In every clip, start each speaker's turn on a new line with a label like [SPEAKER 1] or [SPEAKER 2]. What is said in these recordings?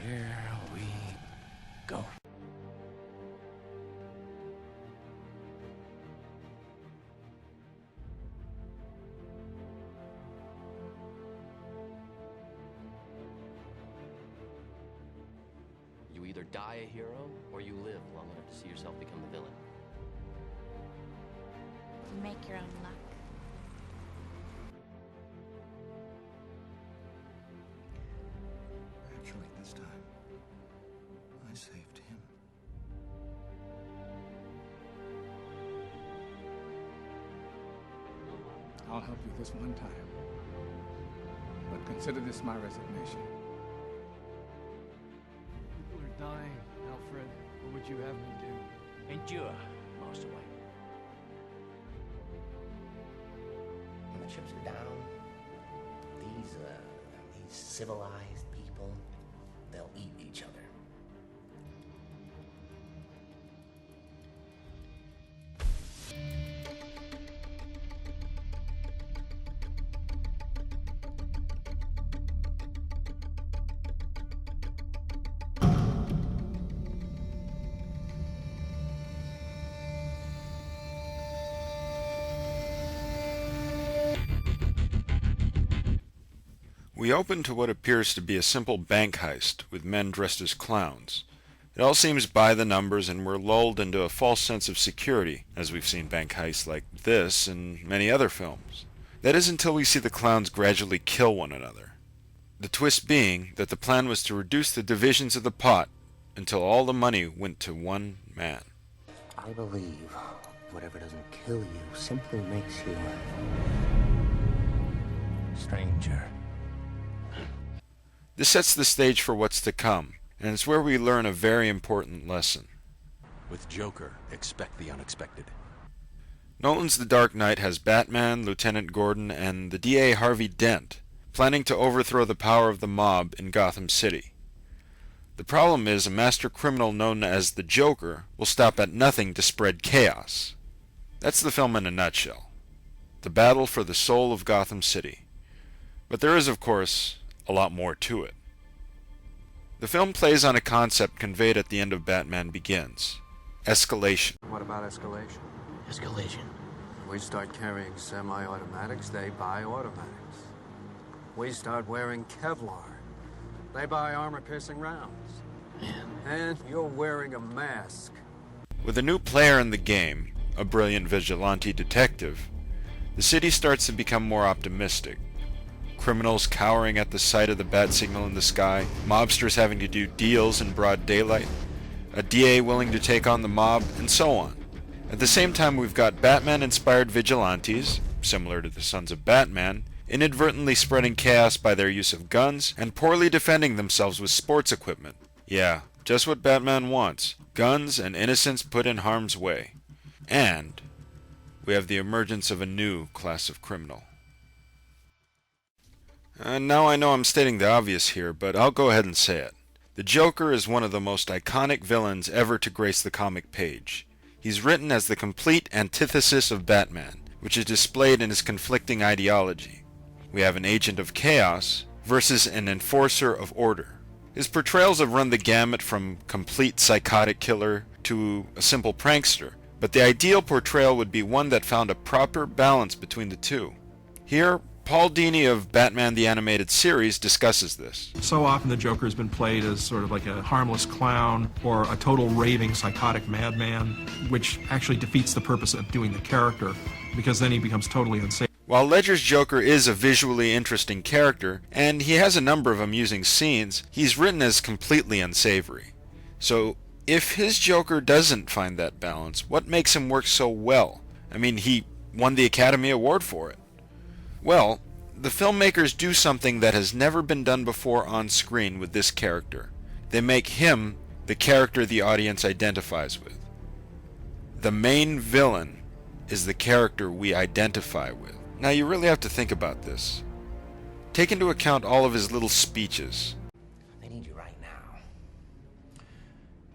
[SPEAKER 1] Here we go.
[SPEAKER 2] You either die a hero, or you live long enough to see yourself become the villain.
[SPEAKER 3] You make your own luck.
[SPEAKER 4] Actually, this time, I saved him.
[SPEAKER 5] I'll help you this one time. But consider this my resignation.
[SPEAKER 6] People are dying, Alfred. What would you have me do?
[SPEAKER 1] Endure, Master Wayne.
[SPEAKER 7] When the chips are down, these civilized people, they'll eat each other.
[SPEAKER 8] We open to what appears to be a simple bank heist with men dressed as clowns. It all seems by the numbers, and we're lulled into a false sense of security, as we've seen bank heists like this in many other films. That is until we see the clowns gradually kill one another. The twist being that the plan was to reduce the divisions of the pot until all the money went to one man.
[SPEAKER 7] I believe whatever doesn't kill you simply makes you stranger.
[SPEAKER 8] This sets the stage for what's to come, and it's where we learn a very important lesson.
[SPEAKER 9] With Joker, expect the unexpected.
[SPEAKER 8] Nolan's The Dark Knight has Batman, Lieutenant Gordon, and the DA Harvey Dent planning to overthrow the power of the mob in Gotham City. The problem is a master criminal known as the Joker will stop at nothing to spread chaos. That's the film in a nutshell. The battle for the soul of Gotham City. But there is, of course, a lot more to it. The film plays on a concept conveyed at the end of Batman Begins: escalation.
[SPEAKER 4] What about escalation?
[SPEAKER 7] Escalation.
[SPEAKER 4] We start carrying semi-automatics, they buy automatics. We start wearing Kevlar, they buy armor-piercing rounds. And you're wearing a mask.
[SPEAKER 8] With a new player in the game, a brilliant vigilante detective, the city starts to become more optimistic. Criminals cowering at the sight of the bat signal in the sky, mobsters having to do deals in broad daylight, a DA willing to take on the mob, and so on. At the same time, we've got Batman-inspired vigilantes, similar to the Sons of Batman, inadvertently spreading chaos by their use of guns, and poorly defending themselves with sports equipment. Yeah, just what Batman wants: guns and innocents put in harm's way. And we have the emergence of a new class of criminal. Now I know I'm stating the obvious here, but I'll go ahead and say it. The Joker is one of the most iconic villains ever to grace the comic page. He's written as the complete antithesis of Batman, which is displayed in his conflicting ideology. We have an agent of chaos versus an enforcer of order. His portrayals have run the gamut from complete psychotic killer to a simple prankster, but the ideal portrayal would be one that found a proper balance between the two. Here, Paul Dini of Batman the Animated Series discusses this.
[SPEAKER 10] So often the Joker has been played as sort of like a harmless clown or a total raving psychotic madman, which actually defeats the purpose of doing the character, because then he becomes totally unsafe.
[SPEAKER 8] While Ledger's Joker is a visually interesting character, and he has a number of amusing scenes, he's written as completely unsavory. So, if his Joker doesn't find that balance, what makes him work so well? I mean, he won the Academy Award for it. Well, the filmmakers do something that has never been done before on screen with this character. They make him the character the audience identifies with. The main villain is the character we identify with. Now you really have to think about this. Take into account all of his little speeches.
[SPEAKER 7] They need you right now.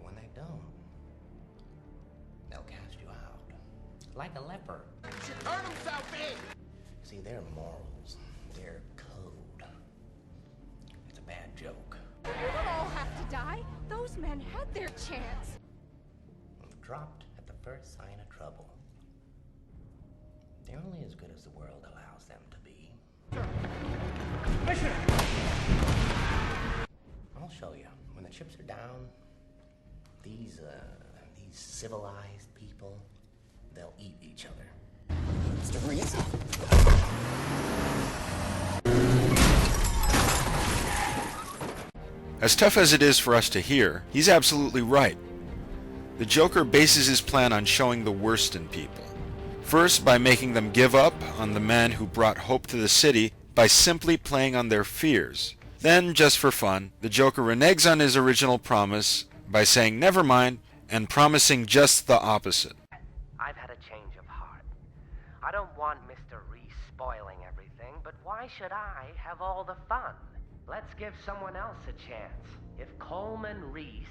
[SPEAKER 7] When they don't, they'll cast you out. Like a leper.
[SPEAKER 1] Should turn himself in!
[SPEAKER 7] See, their morals, their code. It's a bad joke.
[SPEAKER 3] You don't all have to men had their chance.
[SPEAKER 7] Dropped at the first sign of trouble. They're only as good as the world allows them to be. I'll show you. When the chips are down, these civilized people, they'll eat each other.
[SPEAKER 1] Mr. Reese?
[SPEAKER 8] As tough as it is for us to hear, he's absolutely right. The Joker bases his plan on showing the worst in people. First, by making them give up on the man who brought hope to the city by simply playing on their fears. Then, just for fun, the Joker reneges on his original promise by saying never mind and promising just the opposite.
[SPEAKER 11] I've had a change of heart. I don't want Mr. Reese spoiling everything, but why should I have all the fun? Let's give someone else a chance. If Coleman Reese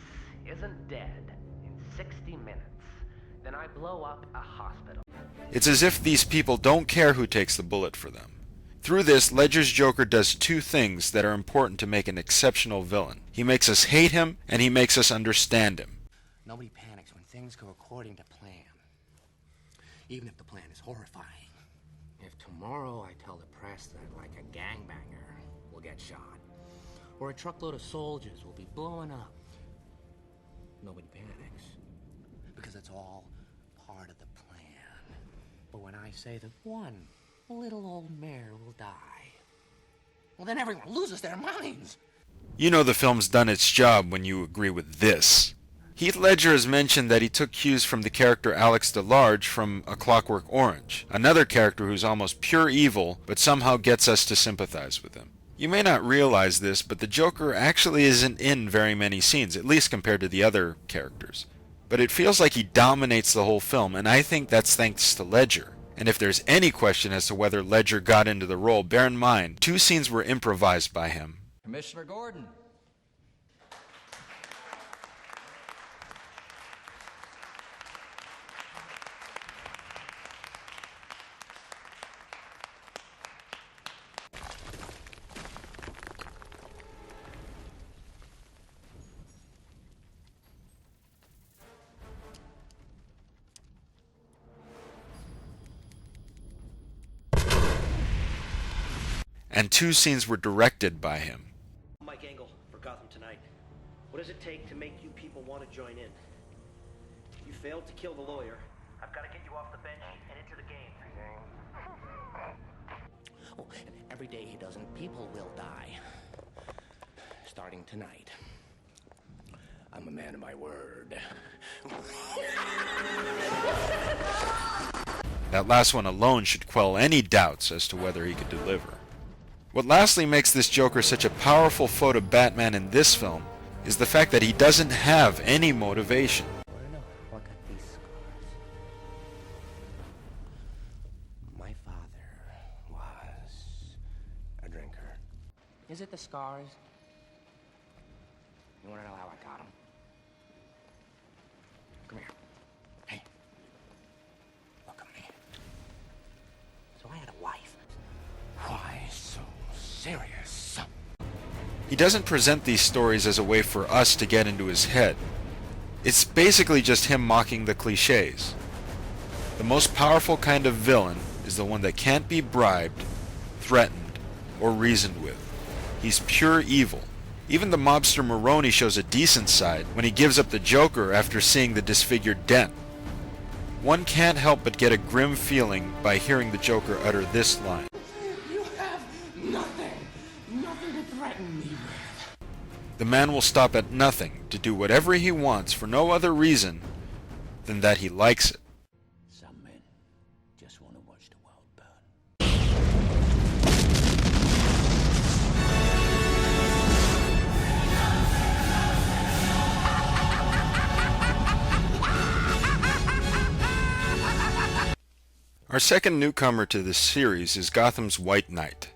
[SPEAKER 11] isn't dead in 60 minutes, then I blow up a hospital.
[SPEAKER 8] It's as if these people don't care who takes the bullet for them. Through this, Ledger's Joker does two things that are important to make an exceptional villain. He makes us hate him, and he makes us understand him.
[SPEAKER 7] Nobody panics when things go according to plan. Even if the plan is horrifying. If tomorrow I tell the press that, like, a gangbanger will get shot, or a truckload of soldiers will be blowing up, nobody panics. Because it's all part of the plan. But when I say that one little old mare will die, well, then everyone loses their minds.
[SPEAKER 8] You know the film's done its job when you agree with this. Heath Ledger has mentioned that he took cues from the character Alex DeLarge from A Clockwork Orange, another character who's almost pure evil, but somehow gets us to sympathize with him. You may not realize this, but the Joker actually isn't in very many scenes, at least compared to the other characters. But it feels like he dominates the whole film, and I think that's thanks to Ledger. And if there's any question as to whether Ledger got into the role, bear in mind, 2 scenes were improvised by him.
[SPEAKER 6] Commissioner Gordon.
[SPEAKER 8] And 2 scenes were directed by him.
[SPEAKER 12] Mike Engel for Gotham Tonight. What does it take to make you people want to join in? You failed to kill the lawyer. I've got to get you off the bench and into the game.
[SPEAKER 7] Oh, and every day he doesn't, people will die. Starting tonight. I'm a man of my word.
[SPEAKER 8] That last one alone should quell any doubts as to whether he could deliver. What lastly makes this Joker such a powerful foe to Batman in this film is the fact that he doesn't have any motivation.
[SPEAKER 7] What got these scars? My father was a drinker. Is it the scars? You want to know how I got them? Come here. Hey. Look at me. So I had a wife. Why so serious?
[SPEAKER 8] He doesn't present these stories as a way for us to get into his head. It's basically just him mocking the cliches. The most powerful kind of villain is the one that can't be bribed, threatened, or reasoned with. He's pure evil. Even the mobster Maroni shows a decent side when he gives up the Joker after seeing the disfigured Dent. One can't help but get a grim feeling by hearing the Joker utter this line.
[SPEAKER 7] You have nothing to threaten me with.
[SPEAKER 8] The man will stop at nothing to do whatever he wants for no other reason than that he likes it.
[SPEAKER 1] Some men just want to watch the world burn.
[SPEAKER 8] Our second newcomer to this series is Gotham's White Knight,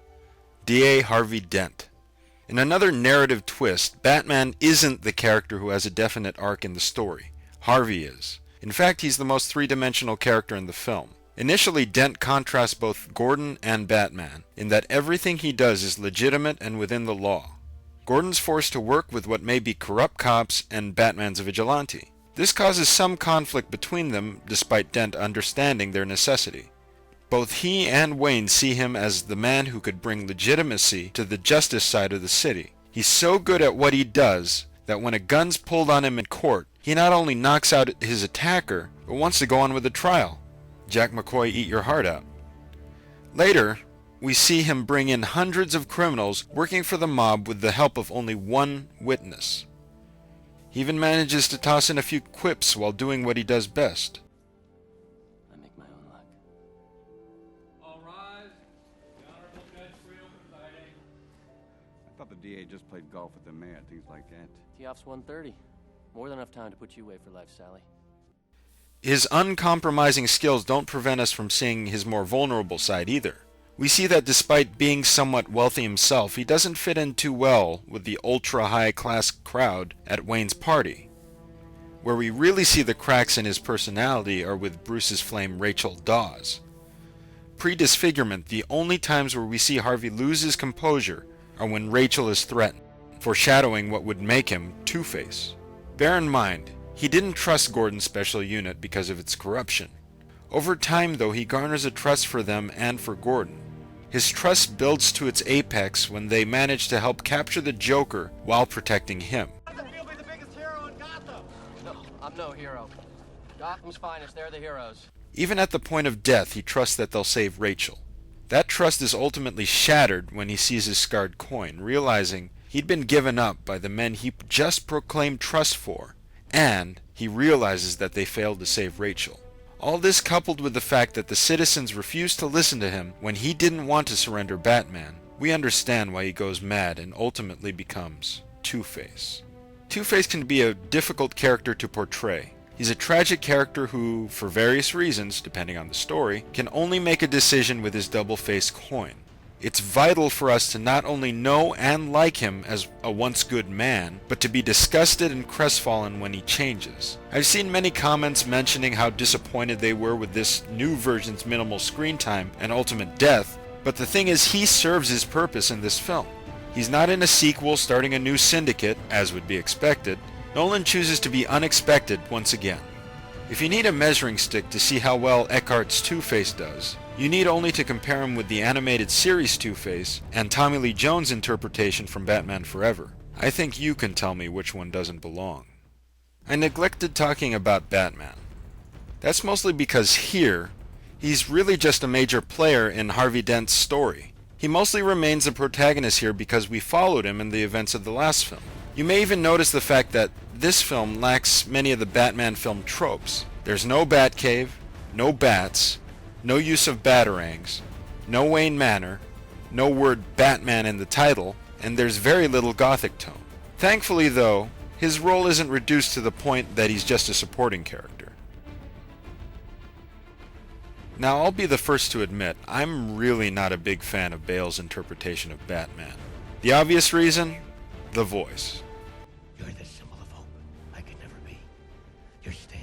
[SPEAKER 8] D.A. Harvey Dent. In another narrative twist, Batman isn't the character who has a definite arc in the story. Harvey is. In fact, he's the most three-dimensional character in the film. Initially, Dent contrasts both Gordon and Batman, in that everything he does is legitimate and within the law. Gordon's forced to work with what may be corrupt cops and Batman's a vigilante. This causes some conflict between them, despite Dent understanding their necessity. Both he and Wayne see him as the man who could bring legitimacy to the justice side of the city. He's so good at what he does that when a gun's pulled on him in court, he not only knocks out his attacker, but wants to go on with the trial. Jack McCoy, eat your heart out. Later, we see him bring in hundreds of criminals working for the mob with the help of only one witness. He even manages to toss in a few quips while doing what he does best.
[SPEAKER 2] I make my own luck.
[SPEAKER 13] All rise. The honorable judge for presiding.
[SPEAKER 14] I thought the DA just played golf with the mayor, things like that.
[SPEAKER 2] Tee-off's 1:30. More than enough time to put you away for life, Sally.
[SPEAKER 8] His uncompromising skills don't prevent us from seeing his more vulnerable side either. We see that despite being somewhat wealthy himself, he doesn't fit in too well with the ultra-high-class crowd at Wayne's party. Where we really see the cracks in his personality are with Bruce's flame Rachel Dawes. Pre-disfigurement, the only times where we see Harvey lose his composure are when Rachel is threatened, foreshadowing what would make him Two-Face. Bear in mind, he didn't trust Gordon's special unit because of its corruption. Over time, though, he garners a trust for them and for Gordon. His trust builds to its apex when they manage to help capture the Joker while protecting him.
[SPEAKER 2] No, I'm no hero. Gotham's finest, they're the heroes.
[SPEAKER 8] Even at the point of death, he trusts that they'll save Rachel. That trust is ultimately shattered when he sees his scarred coin, realizing he'd been given up by the men he just proclaimed trust for, and he realizes that they failed to save Rachel. All this coupled with the fact that the citizens refused to listen to him when he didn't want to surrender Batman, we understand why he goes mad and ultimately becomes Two-Face. Two-Face can be a difficult character to portray. He's a tragic character who, for various reasons, depending on the story, can only make a decision with his double-faced coin. It's vital for us to not only know and like him as a once good man, but to be disgusted and crestfallen when he changes. I've seen many comments mentioning how disappointed they were with this new version's minimal screen time and ultimate death, but the thing is, he serves his purpose in this film. He's not in a sequel starting a new syndicate, as would be expected. Nolan chooses to be unexpected once again. If you need a measuring stick to see how well Eckhart's Two-Face does, you need only to compare him with the animated series Two-Face and Tommy Lee Jones' interpretation from Batman Forever. I think you can tell me which one doesn't belong. I neglected talking about Batman. That's mostly because here, he's really just a major player in Harvey Dent's story. He mostly remains the protagonist here because we followed him in the events of the last film. You may even notice the fact that this film lacks many of the Batman film tropes. There's no Batcave, no bats, no use of batarangs, no Wayne Manor, no word Batman in the title, and there's very little gothic tone. Thankfully, though, his role isn't reduced to the point that he's just a supporting character. Now, I'll be the first to admit, I'm really not a big fan of Bale's interpretation of Batman. The obvious reason? The voice.
[SPEAKER 1] You're the symbol of hope I could never be. Your stand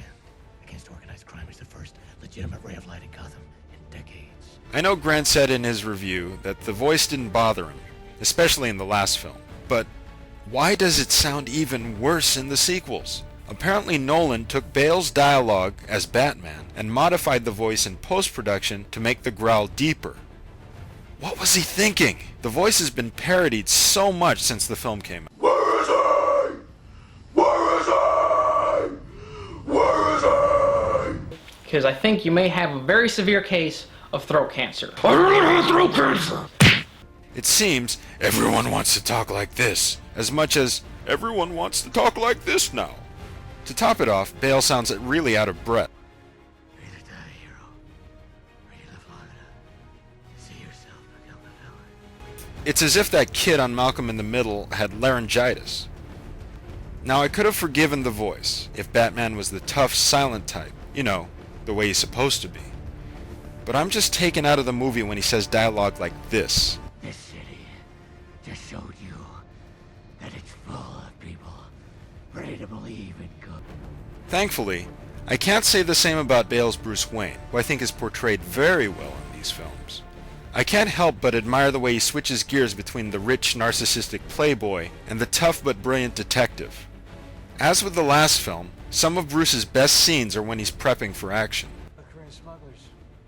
[SPEAKER 1] against organized crime is the first legitimate ray of light in Gotham in decades.
[SPEAKER 8] I know Grant said in his review that the voice didn't bother him, especially in the last film, but why does it sound even worse in the sequels? Apparently Nolan took Bale's dialogue as Batman and modified the voice in post-production to make the growl deeper. What was he thinking? The voice has been parodied so much since the film came out.
[SPEAKER 15] Where is he? Where is he? Where is he?
[SPEAKER 16] Because I think you may have a very severe case of throat cancer.
[SPEAKER 15] Throat cancer!
[SPEAKER 8] It seems everyone wants to talk like this, as much as everyone wants to talk like this now. To top it off, Bale sounds really out of breath. It's as if that kid on Malcolm in the Middle had laryngitis. Now, I could have forgiven the voice if Batman was the tough, silent type, you know, the way he's supposed to be. But I'm just taken out of the movie when he says dialogue like this.
[SPEAKER 1] This city just showed you that it's full of people ready to believe in good.
[SPEAKER 8] Thankfully, I can't say the same about Bale's Bruce Wayne, who I think is portrayed very well in these films. I can't help but admire the way he switches gears between the rich, narcissistic playboy and the tough but brilliant detective. As with the last film, some of Bruce's best scenes are when he's prepping for action.
[SPEAKER 6] The Korean smugglers.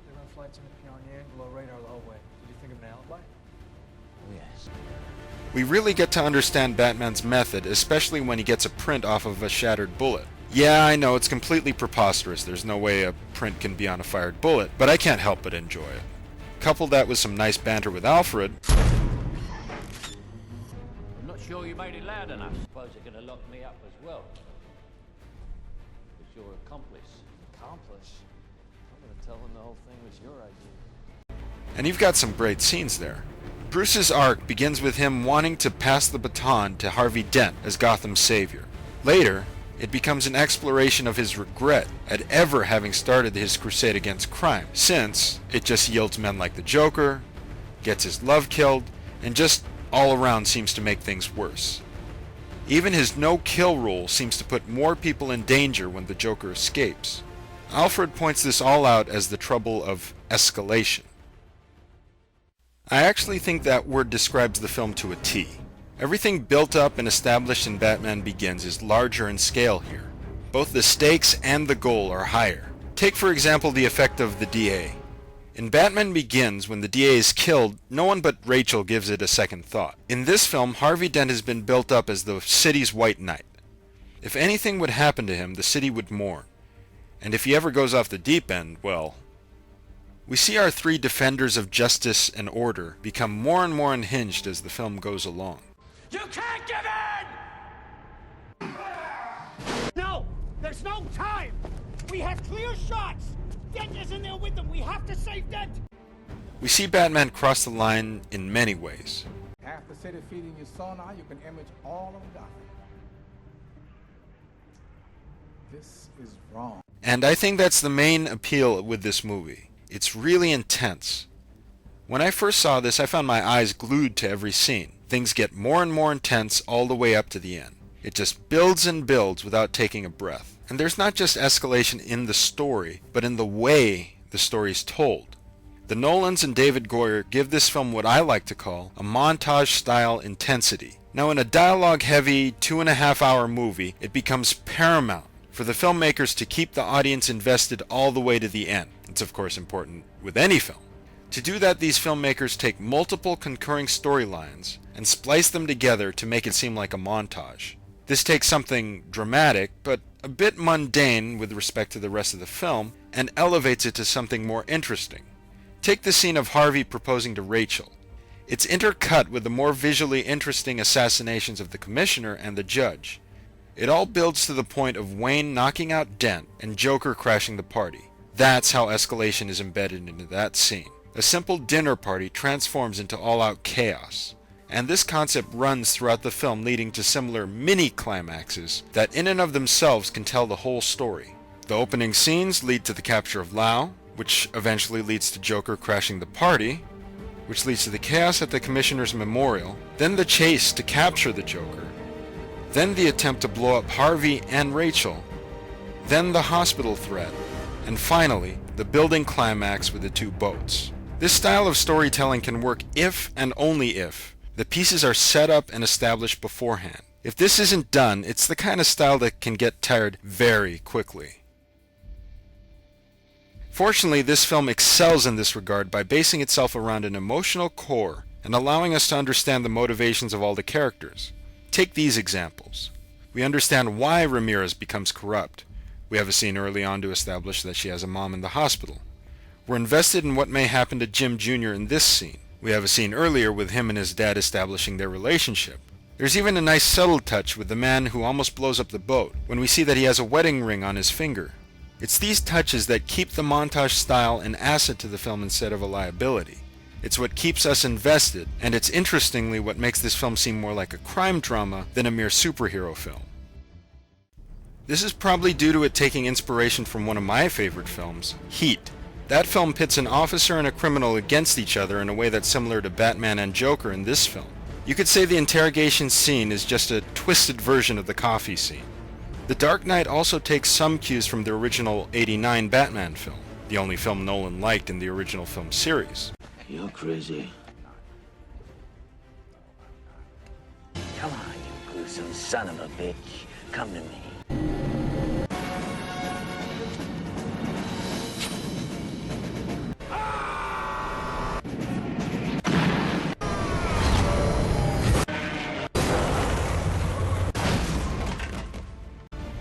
[SPEAKER 6] They run flights into Pyongyang below radar the whole way. Did you think of an alibi?
[SPEAKER 2] Yes.
[SPEAKER 8] We really get to understand Batman's method, especially when he gets a print off of a shattered bullet. Yeah, I know it's completely preposterous. There's no way a print can be on a fired bullet, but I can't help but enjoy it. Couple that with some nice banter with Alfred.
[SPEAKER 13] I'm not sure you made it loud enough. Suppose you're going to lock me up as well. It's your accomplice.
[SPEAKER 6] Accomplice? I'm gonna tell them the whole thing was your idea.
[SPEAKER 8] And you've got some great scenes there. Bruce's arc begins with him wanting to pass the baton to Harvey Dent as Gotham's savior. Later, it becomes an exploration of his regret at ever having started his crusade against crime, since it just yields men like the Joker, gets his love killed, and just all around seems to make things worse. Even his no-kill rule seems to put more people in danger when the Joker escapes. Alfred points this all out as the trouble of escalation. I actually think that word describes the film to a T. Everything built up and established in Batman Begins is larger in scale here. Both the stakes and the goal are higher. Take for example the effect of the DA. In Batman Begins, when the DA is killed, no one but Rachel gives it a second thought. In this film, Harvey Dent has been built up as the city's white knight. If anything would happen to him, the city would mourn. And if he ever goes off the deep end, well... We see our three defenders of justice and order become more and more unhinged as the film goes along.
[SPEAKER 13] You can't give in!
[SPEAKER 17] No! There's no time! We have clear shots! Dent is in there with them! We have to save Dent!
[SPEAKER 8] We see Batman cross the line in many ways.
[SPEAKER 5] Half the city feeding you sonar, you can image all of Gotham. This is wrong.
[SPEAKER 8] And I think that's the main appeal with this movie. It's really intense. When I first saw this, I found my eyes glued to every scene. Things get more and more intense all the way up to the end. It just builds and builds without taking a breath. And there's not just escalation in the story, but in the way the story's told. The Nolans and David Goyer give this film what I like to call a montage-style intensity. Now in a dialogue-heavy 2.5-hour movie, it becomes paramount for the filmmakers to keep the audience invested all the way to the end. It's of course important with any film. To do that, these filmmakers take multiple concurring storylines and splice them together to make it seem like a montage. This takes something dramatic, but a bit mundane with respect to the rest of the film, and elevates it to something more interesting. Take the scene of Harvey proposing to Rachel. It's intercut with the more visually interesting assassinations of the commissioner and the judge. It all builds to the point of Wayne knocking out Dent and Joker crashing the party. That's how escalation is embedded into that scene. A simple dinner party transforms into all-out chaos. And this concept runs throughout the film, leading to similar mini-climaxes that in and of themselves can tell the whole story. The opening scenes lead to the capture of Lau, which eventually leads to Joker crashing the party, which leads to the chaos at the Commissioner's memorial, then the chase to capture the Joker, then the attempt to blow up Harvey and Rachel, then the hospital threat, and finally, the building climax with the two boats. This style of storytelling can work if and only if the pieces are set up and established beforehand. If this isn't done, it's the kind of style that can get tired very quickly. Fortunately, this film excels in this regard by basing itself around an emotional core and allowing us to understand the motivations of all the characters. Take these examples. We understand why Ramirez becomes corrupt. We have a scene early on to establish that she has a mom in the hospital. We're invested in what may happen to Jim Jr. in this scene. We have a scene earlier with him and his dad establishing their relationship. There's even a nice subtle touch with the man who almost blows up the boat when we see that he has a wedding ring on his finger. It's these touches that keep the montage style an asset to the film instead of a liability. It's what keeps us invested, and it's interestingly what makes this film seem more like a crime drama than a mere superhero film. This is probably due to it taking inspiration from one of my favorite films, Heat. That film pits an officer and a criminal against each other in a way that's similar to Batman and Joker in this film. You could say the interrogation scene is just a twisted version of the coffee scene. The Dark Knight also takes some cues from the original '89 Batman film, the only film Nolan liked in the original film series.
[SPEAKER 1] You're crazy. Come on, you gruesome son of a bitch. Come to me.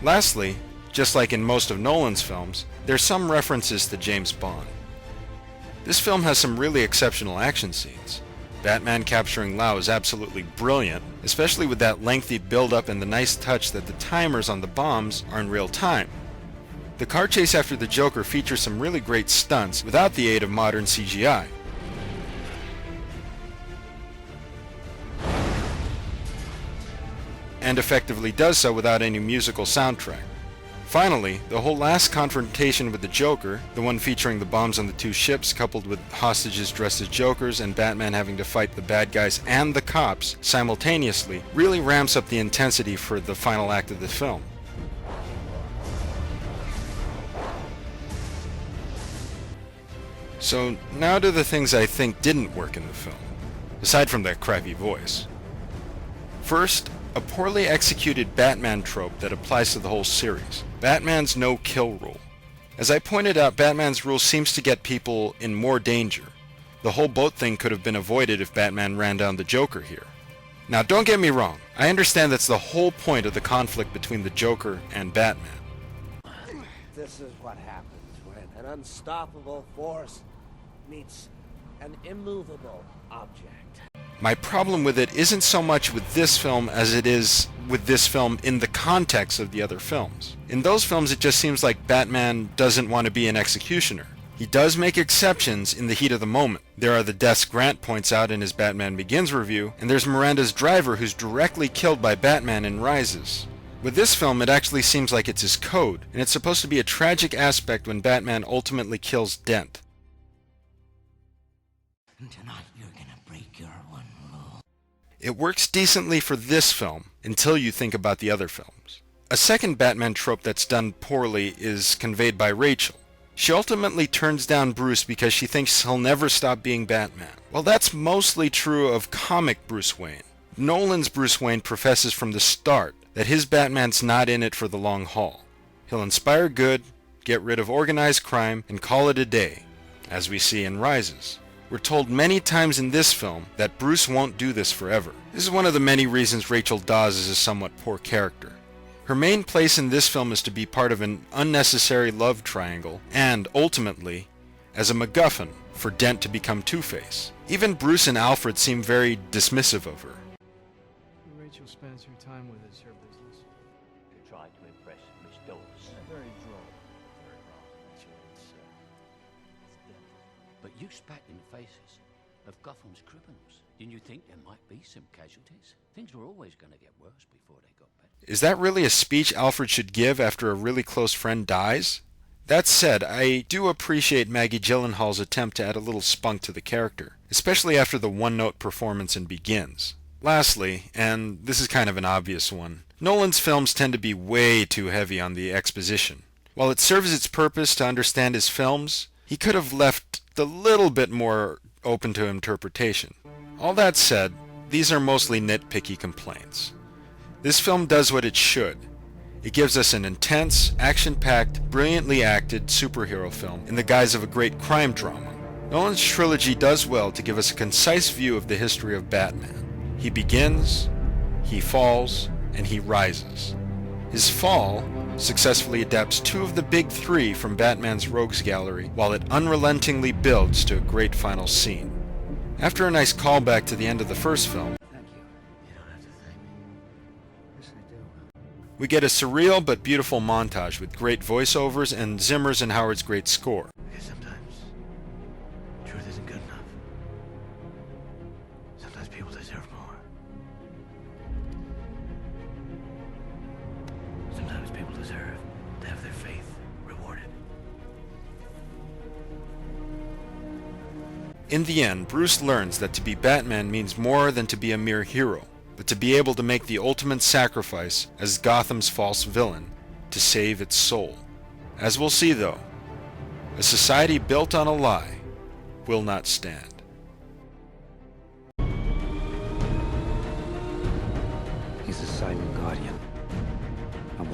[SPEAKER 8] Lastly, just like in most of Nolan's films, there's some references to James Bond. This film has some really exceptional action scenes. Batman capturing Lau is absolutely brilliant, especially with that lengthy build-up and the nice touch that the timers on the bombs are in real time. The car chase after the Joker features some really great stunts without the aid of modern CGI. And effectively does so without any musical soundtrack. Finally, the whole last confrontation with the Joker, the one featuring the bombs on the two ships coupled with hostages dressed as Jokers and Batman having to fight the bad guys and the cops simultaneously, really ramps up the intensity for the final act of the film. So now to the things I think didn't work in the film, aside from that crappy voice. First, a poorly executed Batman trope that applies to the whole series. Batman's no-kill rule. As I pointed out, Batman's rule seems to get people in more danger. The whole boat thing could have been avoided if Batman ran down the Joker here. Now don't get me wrong, I understand that's the whole point of the conflict between the Joker and Batman.
[SPEAKER 18] This is what happens when an unstoppable force meets an immovable object.
[SPEAKER 8] My problem with it isn't so much with this film as it is with this film in the context of the other films. In those films it just seems like Batman doesn't want to be an executioner. He does make exceptions in the heat of the moment. There are the deaths Grant points out in his Batman Begins review, and there's Miranda's driver who's directly killed by Batman in Rises. With this film it actually seems like it's his code, and it's supposed to be a tragic aspect when Batman ultimately kills Dent.
[SPEAKER 1] Tonight you're gonna break your one rule.
[SPEAKER 8] It works decently for this film, until you think about the other films. A second Batman trope that's done poorly is conveyed by Rachel. She ultimately turns down Bruce because she thinks he'll never stop being Batman. Well, that's mostly true of comic Bruce Wayne. Nolan's Bruce Wayne professes from the start that his Batman's not in it for the long haul. He'll inspire good, get rid of organized crime, and call it a day, as we see in Rises. We're told many times in this film that Bruce won't do this forever. This is one of the many reasons Rachel Dawes is a somewhat poor character. Her main place in this film is to be part of an unnecessary love triangle, and, ultimately, as a MacGuffin for Dent to become Two-Face. Even Bruce and Alfred seem very dismissive of her.
[SPEAKER 6] Rachel spends her time with is her business.
[SPEAKER 1] To try to impress Miss Dawes.
[SPEAKER 6] Very droll.
[SPEAKER 1] Very wrong, Rachel. It's Dent.
[SPEAKER 19] But you spat in the faces of Gotham's criminals. Didn't you think there might be some casualties? Things were always going to get worse before they got better.
[SPEAKER 8] Is that really a speech Alfred should give after a really close friend dies? That said, I do appreciate Maggie Gyllenhaal's attempt to add a little spunk to the character, especially after the one-note performance in Begins. Lastly, and this is kind of an obvious one, Nolan's films tend to be way too heavy on the exposition. While it serves its purpose to understand his films, he could have left a little bit more open to interpretation. All that said, these are mostly nitpicky complaints. This film does what it should. It gives us an intense, action-packed, brilliantly acted superhero film in the guise of a great crime drama. Nolan's trilogy does well to give us a concise view of the history of Batman. He begins, he falls, and he rises. His fall successfully adapts two of the big three from Batman's rogues gallery, while it unrelentingly builds to a great final scene. After a nice callback to the end of the first film, we get a surreal but beautiful montage with great voiceovers and Zimmer's and Howard's great score.
[SPEAKER 1] Because sometimes truth isn't good enough. Sometimes people deserve more. Sometimes people deserve to have their faith rewarded.
[SPEAKER 8] In the end, Bruce learns that to be Batman means more than to be a mere hero, but to be able to make the ultimate sacrifice as Gotham's false villain to save its soul. As we'll see though, a society built on a lie will not stand.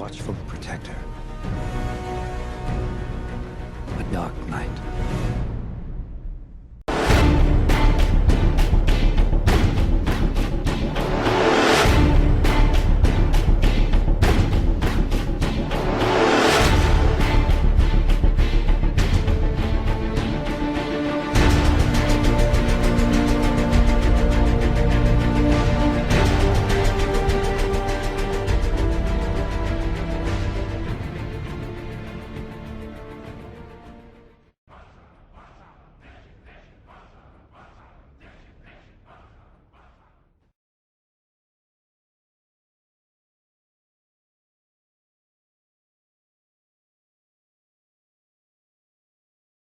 [SPEAKER 20] watchful protector.